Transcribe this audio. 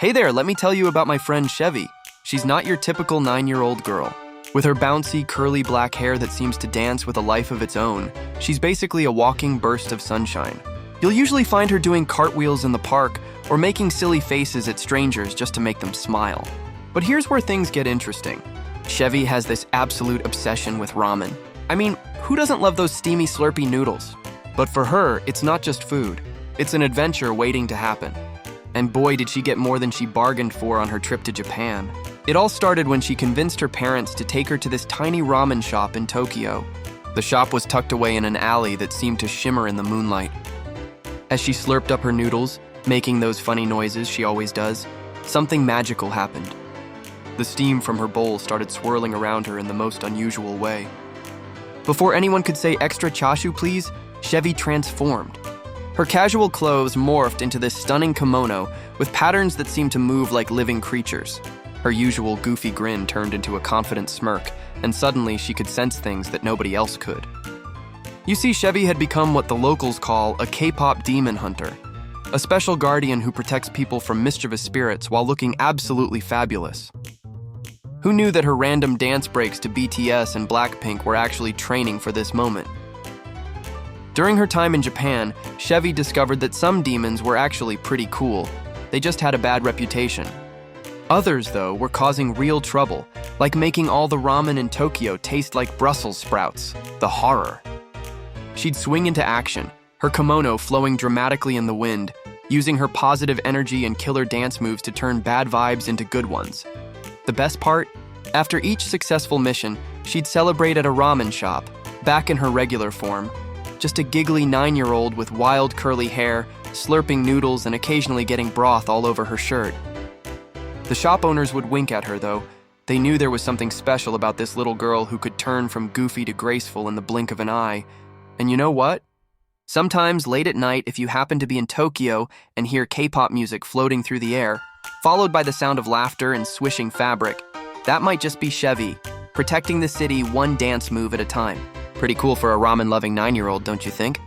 Hey there, let me tell you about my friend Shevii. She's not your typical 9-year-old girl. With her bouncy, curly black hair that seems to dance with a life of its own, she's basically a walking burst of sunshine. You'll usually find her doing cartwheels in the park or making silly faces at strangers just to make them smile. But here's where things get interesting. Shevii has this absolute obsession with ramen. I mean, who doesn't love those steamy, slurpy noodles? But for her, it's not just food. It's an adventure waiting to happen. And boy, did she get more than she bargained for on her trip to Japan. It all started when she convinced her parents to take her to this tiny ramen shop in Tokyo. The shop was tucked away in an alley that seemed to shimmer in the moonlight. As she slurped up her noodles, making those funny noises she always does, something magical happened. The steam from her bowl started swirling around her in the most unusual way. Before anyone could say extra chashu please, Shevii transformed. Her casual clothes morphed into this stunning kimono with patterns that seemed to move like living creatures. Her usual goofy grin turned into a confident smirk, and suddenly she could sense things that nobody else could. You see, Shevii had become what the locals call a K-pop demon hunter, a special guardian who protects people from mischievous spirits while looking absolutely fabulous. Who knew that her random dance breaks to BTS and Blackpink were actually training for this moment? During her time in Japan, Shevii discovered that some demons were actually pretty cool. They just had a bad reputation. Others, though, were causing real trouble, like making all the ramen in Tokyo taste like Brussels sprouts. The horror. She'd swing into action, her kimono flowing dramatically in the wind, using her positive energy and killer dance moves to turn bad vibes into good ones. The best part? After each successful mission, she'd celebrate at a ramen shop, back in her regular form. Just a giggly 9-year-old with wild curly hair, slurping noodles and occasionally getting broth all over her shirt. The shop owners would wink at her, though. They knew there was something special about this little girl who could turn from goofy to graceful in the blink of an eye. And you know what? Sometimes late at night, if you happen to be in Tokyo and hear K-pop music floating through the air, followed by the sound of laughter and swishing fabric, that might just be Shevii, protecting the city one dance move at a time. Pretty cool for a ramen-loving 9-year-old, don't you think?